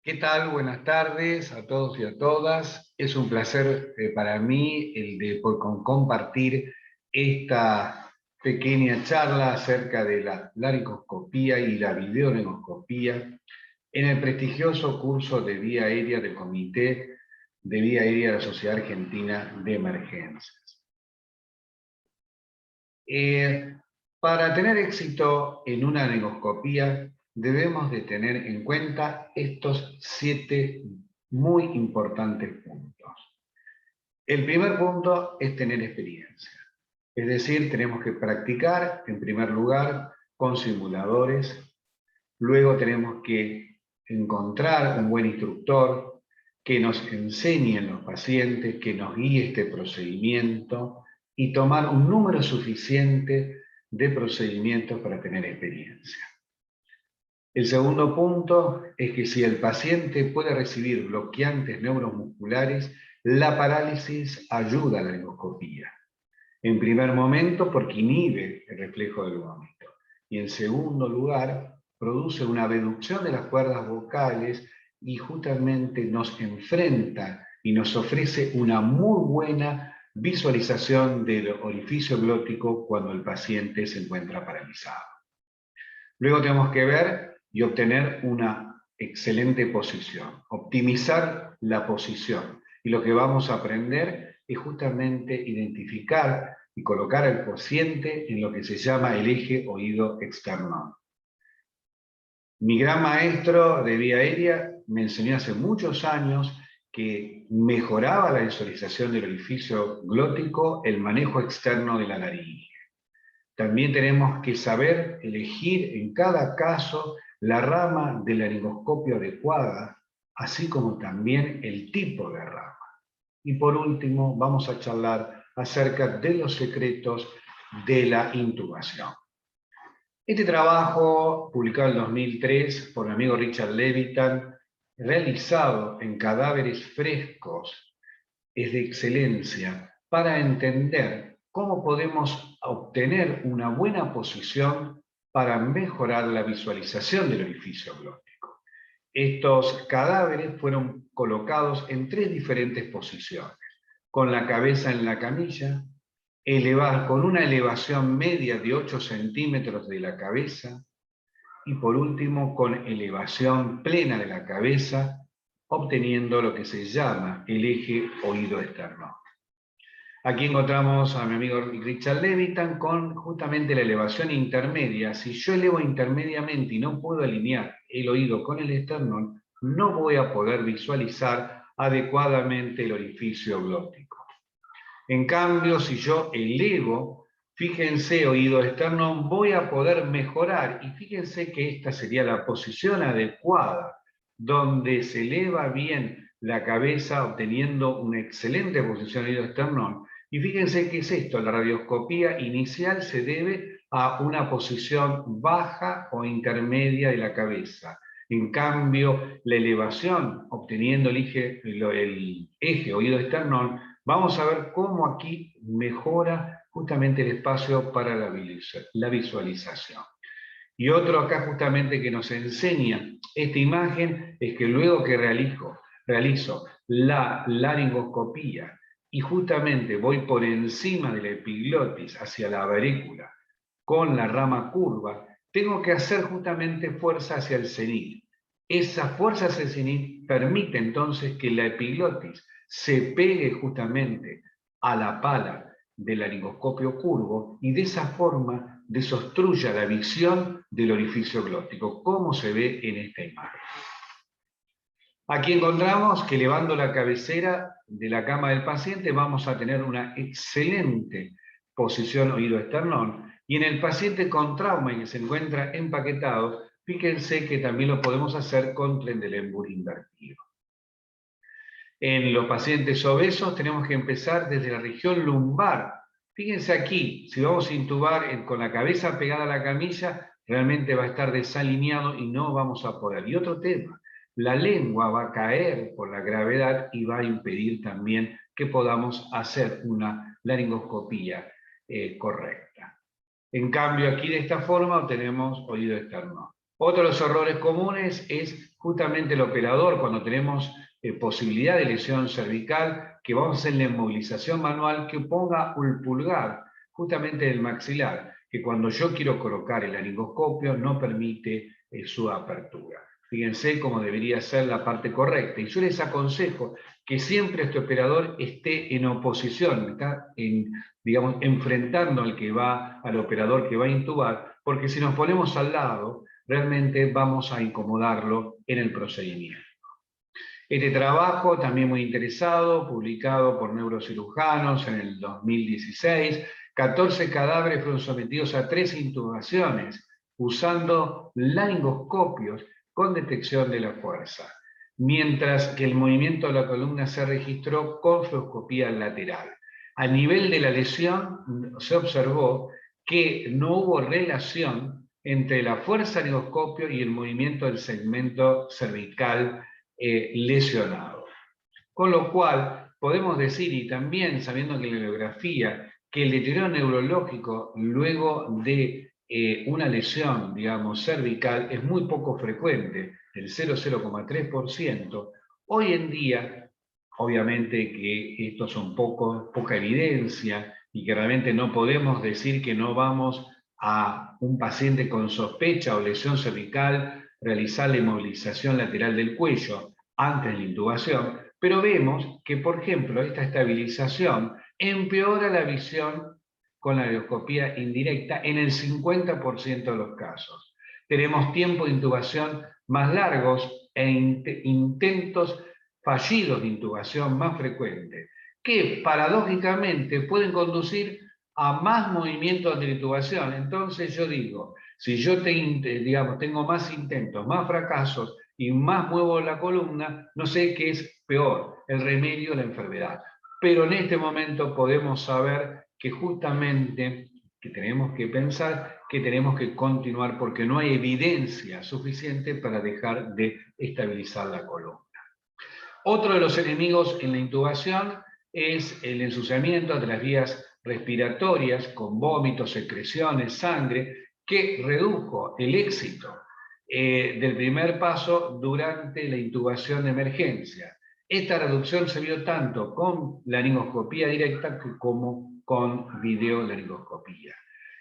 ¿Qué tal? Buenas tardes a todos y a todas. Es un placer para mí el de compartir esta pequeña charla acerca de la laringoscopía y la videolaringoscopía en el prestigioso curso de vía aérea del Comité de Vía Aérea de la Sociedad Argentina de Emergencias. Para tener éxito en una laringoscopía debemos de tener en cuenta estos 7 muy importantes puntos. El primer punto es tener experiencia. Es decir, tenemos que practicar en primer lugar con simuladores. Luego tenemos que encontrar un buen instructor que nos enseñe en los pacientes, que nos guíe este procedimiento y tomar un número suficiente de procedimientos para tener experiencia. El segundo punto es que si el paciente puede recibir bloqueantes neuromusculares, la parálisis ayuda a la laringoscopía. En primer momento, porque inhibe el reflejo del vómito. Y en segundo lugar, produce una reducción de las cuerdas vocales y justamente nos enfrenta y nos ofrece una muy buena visualización del orificio glótico cuando el paciente se encuentra paralizado. Luego tenemos que ver y obtener una excelente posición, optimizar la posición. Y lo que vamos a aprender es justamente identificar y colocar al paciente en lo que se llama el eje oído externo. Mi gran maestro de vía aérea me enseñó hace muchos años que mejoraba la visualización del orificio glótico el manejo externo de la laringe. También tenemos que saber elegir en cada caso la rama de laringoscopio adecuada, así como también el tipo de rama. Y por último, vamos a charlar acerca de los secretos de la intubación. Este trabajo, publicado en 2003 por mi amigo Richard Levitan, realizado en cadáveres frescos, es de excelencia para entender cómo podemos obtener una buena posición para mejorar la visualización del orificio glótico. Estos cadáveres fueron colocados en 3 diferentes posiciones, con la cabeza en la camilla, con una elevación media de 8 centímetros de la cabeza, y por último con elevación plena de la cabeza, obteniendo lo que se llama el eje oído externo. Aquí encontramos a mi amigo Richard Levitan con justamente la elevación intermedia. Si yo elevo intermediamente y no puedo alinear el oído con el esternón, no voy a poder visualizar adecuadamente el orificio glótico. En cambio, si yo elevo, fíjense, oído externo, voy a poder mejorar. Y fíjense que esta sería la posición adecuada, donde se eleva bien la cabeza, obteniendo una excelente posición oído externo. Y fíjense qué es esto, la radioscopía inicial se debe a una posición baja o intermedia de la cabeza. En cambio, la elevación, obteniendo el eje oído externo, vamos a ver cómo aquí mejora justamente el espacio para la visualización. Y otro acá justamente que nos enseña esta imagen es que luego que realizo la laringoscopía y justamente voy por encima de la epiglotis hacia la aurícula con la rama curva, tengo que hacer justamente fuerza hacia el cenit. Esa fuerza hacia el cenit permite entonces que la epiglotis se pegue justamente a la pala del laringoscopio curvo y de esa forma desobstruya la visión del orificio glótico, como se ve en esta imagen. Aquí encontramos que elevando la cabecera de la cama del paciente vamos a tener una excelente posición oído-esternón, y en el paciente con trauma y que se encuentra empaquetado, fíjense que también lo podemos hacer con Trendelenburg invertido. En los pacientes obesos tenemos que empezar desde la región lumbar. Fíjense aquí, si vamos a intubar con la cabeza pegada a la camilla, realmente va a estar desalineado y no vamos a poder. Y otro tema, la lengua va a caer por la gravedad y va a impedir también que podamos hacer una laringoscopía correcta. En cambio, aquí de esta forma obtenemos oído externo. Otro de los errores comunes es justamente el operador, cuando tenemos posibilidad de lesión cervical, que vamos a hacer la inmovilización manual, que ponga el pulgar justamente del maxilar, que cuando yo quiero colocar el laringoscopio no permite su apertura. Fíjense cómo debería ser la parte correcta. Y yo les aconsejo que siempre este operador esté en oposición, está digamos, enfrentando al operador que va a intubar, porque si nos ponemos al lado, realmente vamos a incomodarlo en el procedimiento. Este trabajo, también muy interesado, publicado por neurocirujanos en el 2016, 14 cadáveres fueron sometidos a 3 intubaciones usando laringoscopios con detección de la fuerza, mientras que el movimiento de la columna se registró con fluoroscopía lateral. A nivel de la lesión se observó que no hubo relación entre la fuerza del laringoscopio y el movimiento del segmento cervical lesionado. Con lo cual, podemos decir, y también sabiendo que en la bibliografía, que el deterioro neurológico luego de una lesión, digamos, cervical es muy poco frecuente, el 0,3%. Hoy en día, obviamente que esto son poca evidencia y que realmente no podemos decir que no vamos a un paciente con sospecha o lesión cervical realizar la inmovilización lateral del cuello antes de la intubación, pero vemos que, por ejemplo, esta estabilización empeora la visión con la endoscopía indirecta en el 50% de los casos. Tenemos tiempos de intubación más largos e intentos fallidos de intubación más frecuentes, que paradójicamente pueden conducir a más movimientos de intubación. Entonces yo digo, si yo tengo más intentos, más fracasos y más muevo la columna, no sé qué es peor, el remedio o la enfermedad. Pero en este momento podemos saber que justamente que tenemos que pensar que tenemos que continuar porque no hay evidencia suficiente para dejar de estabilizar la columna. Otro de los enemigos en la intubación es el ensuciamiento de las vías respiratorias con vómitos, secreciones, sangre, que redujo el éxito del primer paso durante la intubación de emergencia. Esta reducción se vio tanto con laringoscopía directa como con videolaringoscopía.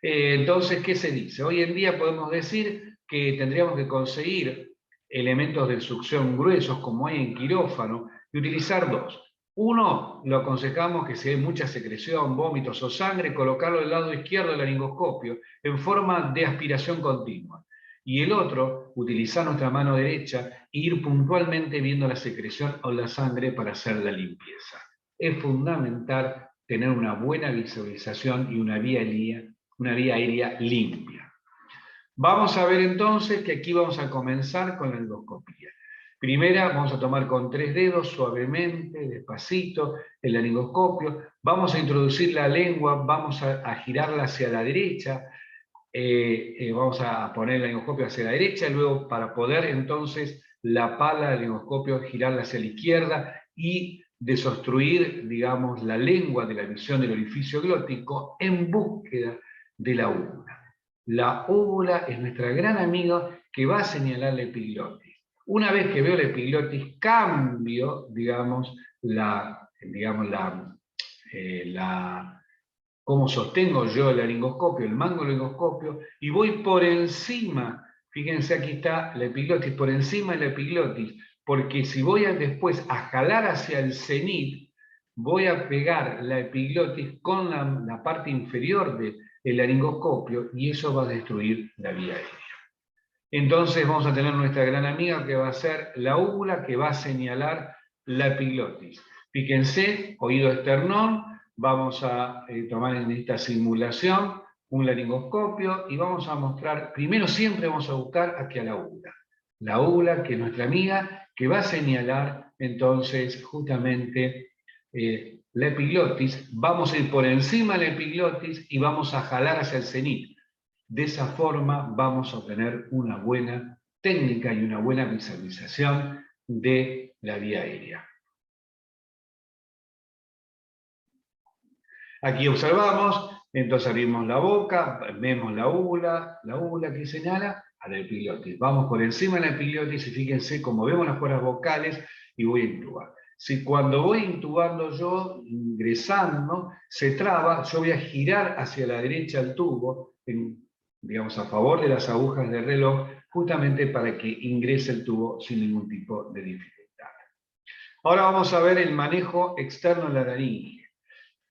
Entonces, ¿qué se dice? Hoy en día podemos decir que tendríamos que conseguir elementos de succión gruesos como hay en quirófano y utilizar dos. Uno, lo aconsejamos que si hay mucha secreción, vómitos o sangre, colocarlo del lado izquierdo del laringoscopio en forma de aspiración continua. Y el otro, utilizar nuestra mano derecha e ir puntualmente viendo la secreción o la sangre para hacer la limpieza. Es fundamental tener una buena visualización y una vía aérea limpia. Vamos a ver entonces que aquí vamos a comenzar con la endoscopía. Primera, vamos a tomar con 3 dedos suavemente, despacito, el laringoscopio. Vamos a introducir la lengua, vamos a girarla hacia la derecha. Vamos a poner el laringoscopio hacia la derecha, luego para poder entonces la pala del laringoscopio girarla hacia la izquierda y desobstruir, digamos, la lengua de la visión del orificio glótico en búsqueda de la úvula. La úvula es nuestra gran amiga que va a señalar la epiglotis. Una vez que veo la epiglotis, cambio, digamos, cómo sostengo yo el laringoscopio, el mango del laringoscopio, y voy por encima, fíjense aquí está la epiglotis, por encima de la epiglotis, porque si voy después a jalar hacia el cenit, voy a pegar la epiglotis con la parte inferior del laringoscopio y eso va a destruir la vía aérea. Entonces vamos a tener nuestra gran amiga que va a ser la úvula que va a señalar la epiglotis. Fíjense, oído esternón, vamos a tomar en esta simulación un laringoscopio y vamos a mostrar, primero siempre vamos a buscar hacia la úvula. La úvula que es nuestra amiga que va a señalar entonces justamente la epiglotis. Vamos a ir por encima de la epiglotis y vamos a jalar hacia el cenit. De esa forma vamos a obtener una buena técnica y una buena visualización de la vía aérea. Aquí observamos, entonces abrimos la boca, vemos la úvula que señala, a la epiglotis. Vamos por encima de la epiglotis y fíjense cómo vemos las cuerdas vocales y voy a intubar. Si cuando voy intubando yo, ingresando, se traba, yo voy a girar hacia la derecha el tubo, digamos a favor de las agujas del reloj, justamente para que ingrese el tubo sin ningún tipo de dificultad. Ahora vamos a ver el manejo externo de la laringe.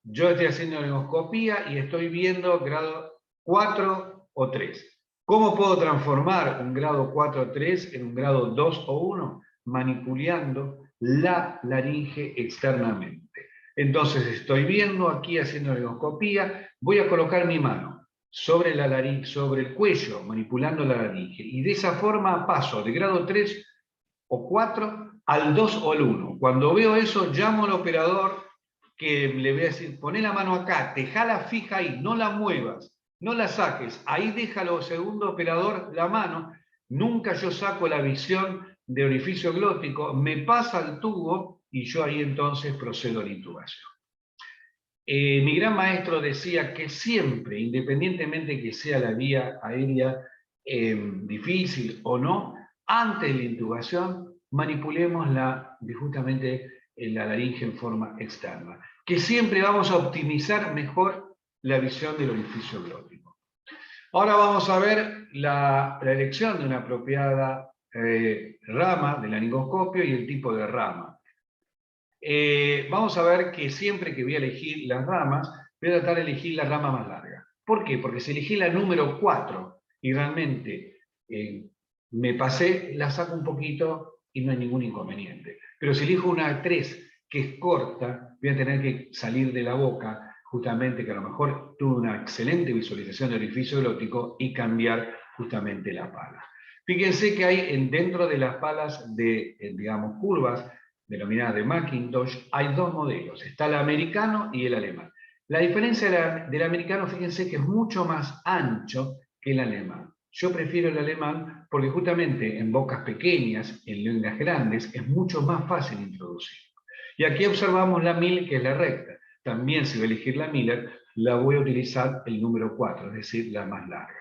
Yo estoy haciendo laringoscopía y estoy viendo grado 4 o 3. ¿Cómo puedo transformar un grado 4 o 3 en un grado 2 o 1? Manipulando la laringe externamente. Entonces estoy viendo aquí haciendo laringoscopía, voy a colocar mi mano sobre la laringe, sobre el cuello, manipulando la laringe. Y de esa forma paso de grado 3 o 4 al 2 o al 1. Cuando veo eso, llamo al operador que le voy a decir, poné la mano acá, dejala fija ahí, no la muevas, no la saques, ahí déjalo, segundo operador, la mano, nunca yo saco la visión de orificio glótico, me pasa el tubo y yo ahí entonces procedo a la intubación. Mi gran maestro decía que siempre, independientemente que sea la vía aérea difícil o no, antes de la intubación manipulemos justamente la laringe en forma externa, que siempre vamos a optimizar mejor la visión del orificio glótico. Ahora vamos a ver la elección de una apropiada rama del laringoscopio y el tipo de rama. Vamos a ver que siempre que voy a elegir las ramas, voy a tratar de elegir la rama más larga. ¿Por qué? Porque si elegí la número 4 y realmente me pasé, la saco un poquito y no hay ningún inconveniente. Pero si elijo una 3 que es corta, voy a tener que salir de la boca, justamente que a lo mejor tuve una excelente visualización del orificio glótico y cambiar justamente la pala. Fíjense que hay dentro de las palas de, digamos, curvas, denominada de Macintosh, hay dos modelos, está el americano y el alemán. La diferencia del americano, fíjense que es mucho más ancho que el alemán. Yo prefiero el alemán porque justamente en bocas pequeñas, en lenguas grandes, es mucho más fácil introducir. Y aquí observamos la Miller, que es la recta. También si voy a elegir la Miller, la voy a utilizar el número 4, es decir, la más larga.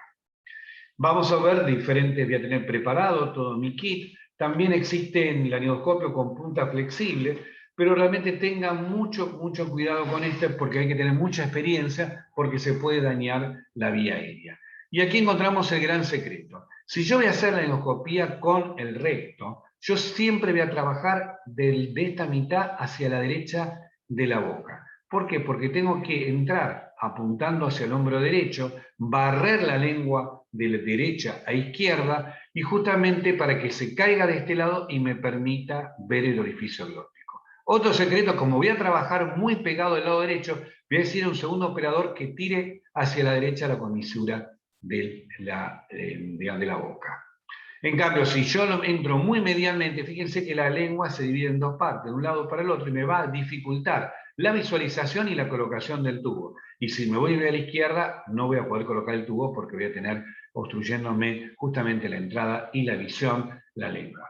Vamos a ver diferentes, voy a tener preparado todo mi kit. También existe el laringoscopio con punta flexible, pero realmente tengan mucho cuidado con este porque hay que tener mucha experiencia porque se puede dañar la vía aérea. Y aquí encontramos el gran secreto. Si yo voy a hacer la laringoscopía con el recto, yo siempre voy a trabajar de esta mitad hacia la derecha de la boca. ¿Por qué? Porque tengo que entrar apuntando hacia el hombro derecho, barrer la lengua de la derecha a izquierda y justamente para que se caiga de este lado y me permita ver el orificio glótico. Otro secreto, como voy a trabajar muy pegado del lado derecho, voy a decir a un segundo operador que tire hacia la derecha la comisura de la boca. En cambio, si yo entro muy medialmente, fíjense que la lengua se divide en dos partes, de un lado para el otro, y me va a dificultar la visualización y la colocación del tubo. Y si me voy a la izquierda, no voy a poder colocar el tubo porque voy a tener obstruyéndome justamente la entrada y la visión, la lengua.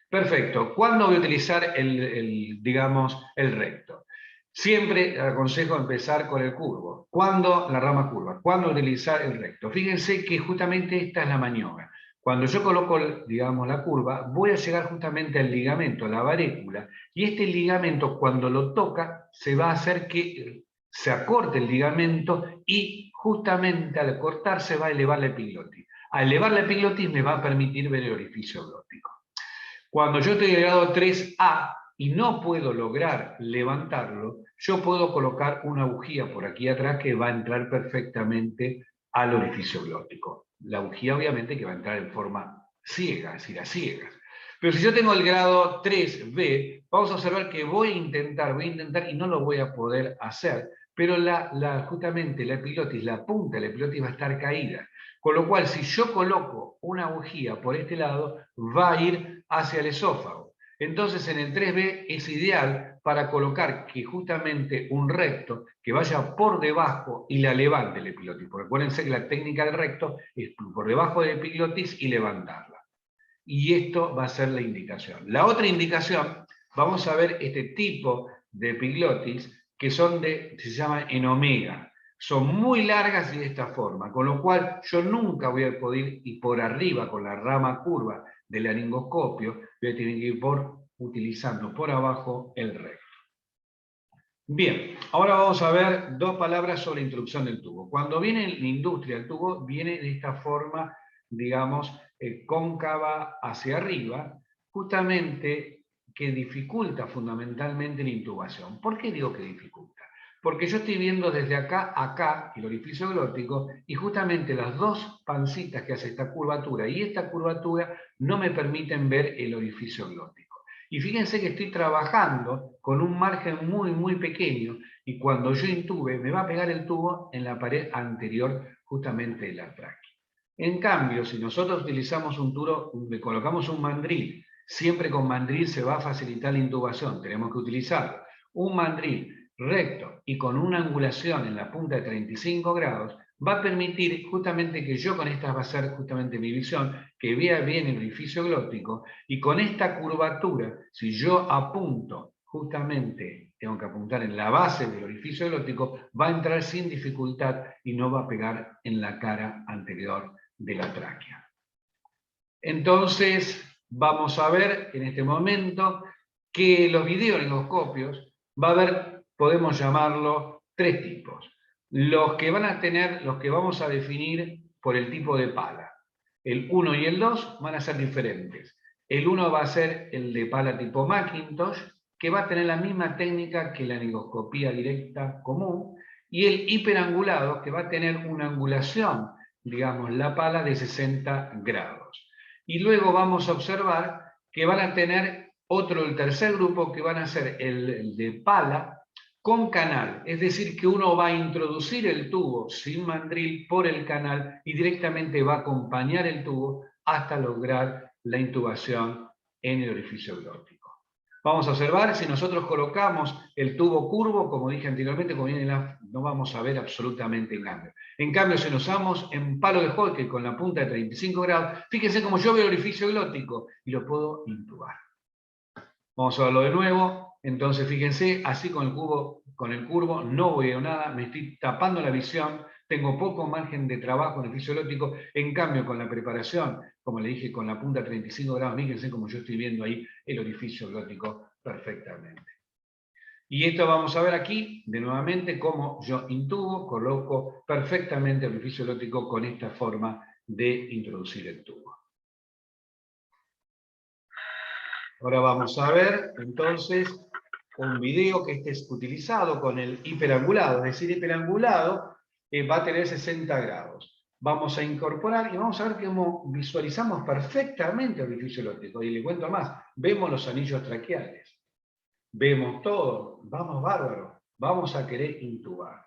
Perfecto. ¿Cuándo voy a utilizar digamos, el recto? Siempre aconsejo empezar con el curvo. ¿Cuándo la rama curva? ¿Cuándo utilizar el recto? Fíjense que justamente esta es la maniobra. Cuando yo coloco, digamos, la curva, voy a llegar justamente al ligamento, a la varécula, y este ligamento, cuando lo toca, se va a hacer que se acorte el ligamento y justamente al cortar se va a elevar la epiglotis. Al elevar la epiglotis me va a permitir ver el orificio glótico. Cuando yo estoy en el grado 3A y no puedo lograr levantarlo, yo puedo colocar una bujía por aquí atrás que va a entrar perfectamente al orificio glótico. La bujía obviamente que va a entrar en forma ciega, es decir, a ciegas. Pero si yo tengo el grado 3B, vamos a observar que voy a intentar y no lo voy a poder hacer, pero justamente la epiglotis, la punta de la epiglotis va a estar caída. Con lo cual, si yo coloco una bujía por este lado, va a ir hacia el esófago. Entonces, en el 3B es ideal para colocar que justamente un recto que vaya por debajo y la levante la epiglotis. Porque acuérdense que la técnica del recto es por debajo de la epiglotis y levantarla. Y esto va a ser la indicación. La otra indicación, vamos a ver este tipo de epiglotis que se llama en omega. son muy largas y de esta forma, con lo cual yo nunca voy a poder ir por arriba con la rama curva del laringoscopio, voy a tener que ir utilizando por abajo el recto. Bien, ahora vamos a ver dos palabras sobre introducción del tubo. Cuando viene en la industria el tubo, viene de esta forma, digamos, cóncava hacia arriba, justamente que dificulta fundamentalmente la intubación. ¿Por qué digo que dificulta? Porque yo estoy viendo desde acá a acá el orificio glótico y justamente las dos pancitas que hace esta curvatura y esta curvatura no me permiten ver el orificio glótico. Y fíjense que estoy trabajando con un margen muy, muy pequeño y cuando yo intube me va a pegar el tubo en la pared anterior justamente de la tráquea. En cambio, si nosotros utilizamos un tubo, le colocamos un mandril, siempre con mandril se va a facilitar la intubación, tenemos que utilizarlo. Un mandril recto y con una angulación en la punta de 35 grados, va a permitir justamente que yo con esta va a ser justamente mi visión, que vea bien el orificio glótico y con esta curvatura, si yo apunto justamente, tengo que apuntar en la base del orificio glótico, va a entrar sin dificultad y no va a pegar en la cara anterior de la tráquea. Entonces, vamos a ver en este momento que los videolaringoscopios va a haber, podemos llamarlo, tres tipos. Los que van a tener, los que vamos a definir por el tipo de pala. El 1 y el 2 van a ser diferentes. El 1 va a ser el de pala tipo Macintosh, que va a tener la misma técnica que la laringoscopía directa común, y el hiperangulado, que va a tener una angulación, digamos, la pala de 60 grados. Y luego vamos a observar que van a tener el tercer grupo, que van a ser el de pala con canal, es decir, que uno va a introducir el tubo sin mandril por el canal y directamente va a acompañar el tubo hasta lograr la intubación en el orificio glótico. Vamos a observar, si nosotros colocamos el tubo curvo, como dije anteriormente, no vamos a ver absolutamente cambio. En cambio, si lo usamos en palo de hockey con la punta de 35 grados, fíjense cómo yo veo el orificio glótico y lo puedo intubar. Vamos a verlo de nuevo. Entonces, fíjense, así con el curvo no veo nada, me estoy tapando la visión, tengo poco margen de trabajo en el orificio glótico. En cambio, con la preparación, como le dije, con la punta 35 grados, fíjense como yo estoy viendo ahí el orificio glótico perfectamente. Y esto vamos a ver aquí, de nuevamente, cómo yo intubo, coloco perfectamente el orificio glótico con esta forma de introducir el tubo. Ahora vamos a ver, entonces, un video que es utilizado con el hiperangulado. Es decir, hiperangulado va a tener 60 grados. Vamos a incorporar y vamos a ver cómo visualizamos perfectamente el orificio glótico. Y le cuento más, vemos los anillos traqueales. Vemos todo, vamos bárbaro, vamos a querer intubar.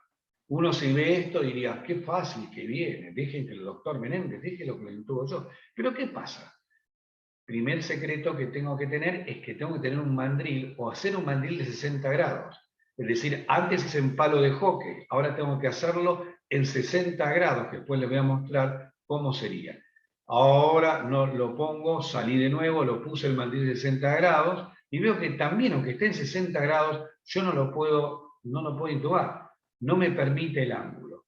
Uno si ve esto diría, qué fácil que viene, dejen que el doctor Menéndez, déjelo que lo intubo yo. Pero ¿qué pasa? Primer secreto que tengo que tener es que tengo que tener un mandril o hacer un mandril de 60 grados. Es decir, antes es en palo de hockey, ahora tengo que hacerlo en 60 grados, que después les voy a mostrar cómo sería. Ahora no lo pongo, salí de nuevo, lo puse el mandril de 60 grados y veo que también, aunque esté en 60 grados, yo no lo puedo intubar. No me permite el ángulo.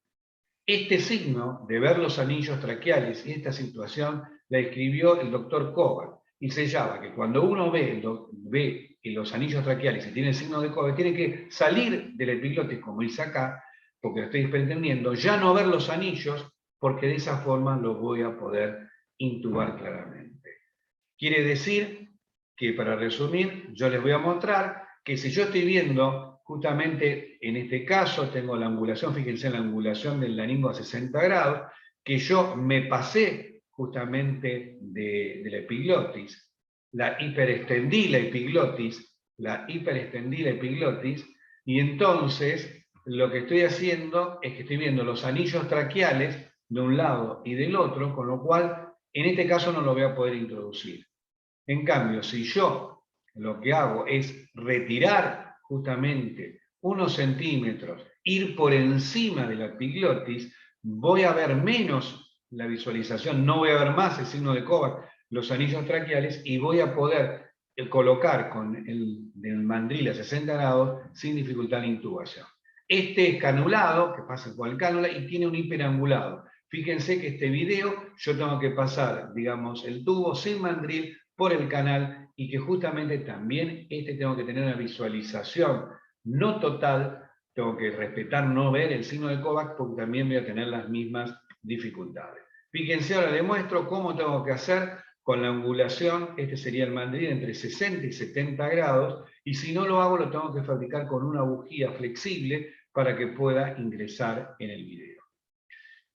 Este signo de ver los anillos traqueales y esta situación la escribió el doctor Kovac y se llama que cuando uno ve los anillos traqueales y tiene el signo de Kovac, tiene que salir del epiglotis, como dice acá, porque lo estoy pretendiendo, ya no ver los anillos, porque de esa forma lo voy a poder intubar claramente. Quiere decir que, para resumir, yo les voy a mostrar que si yo estoy viendo, justamente en este caso, tengo la angulación, fíjense en la angulación del laringo a 60 grados, que yo me pasé justamente de la epiglotis, hiperextendí la epiglotis, y entonces lo que estoy haciendo es que estoy viendo los anillos traqueales de un lado y del otro, con lo cual en este caso no lo voy a poder introducir. En cambio, si yo lo que hago es retirar justamente unos centímetros, ir por encima de la epiglotis, voy a ver menos la visualización, no voy a ver más el signo de Kovac, los anillos traqueales, y voy a poder colocar con el mandril a 60 grados sin dificultad la intubación. Este es canulado, que pasa con el cánula, y tiene un hiperangulado. Fíjense que este video yo tengo que pasar, digamos, el tubo sin mandril por el canal y que justamente también tengo que tener una visualización no total, tengo que respetar, no ver el signo de Kovacs porque también voy a tener las mismas dificultades. Fíjense, ahora les muestro cómo tengo que hacer con la angulación. Este sería el mandril entre 60 y 70 grados, y si no lo hago lo tengo que fabricar con una bujía flexible para que pueda ingresar en el video.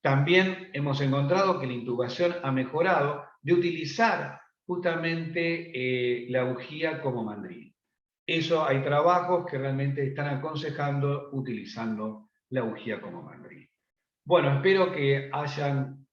También hemos encontrado que la intubación ha mejorado de utilizar justamente la bujía como mandril. Eso hay trabajos que realmente están aconsejando utilizando la bujía como mandril. Bueno, espero que hayan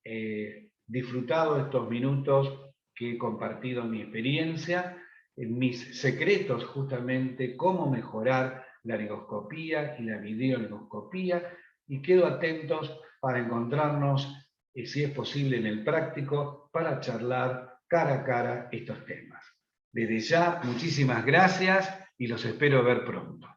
disfrutado estos minutos que he compartido mi experiencia, mis secretos justamente, cómo mejorar la laringoscopía y la videolaringoscopía, y quedo atentos para encontrarnos, si es posible, en el práctico, para charlar cara a cara estos temas. Desde ya, muchísimas gracias y los espero ver pronto.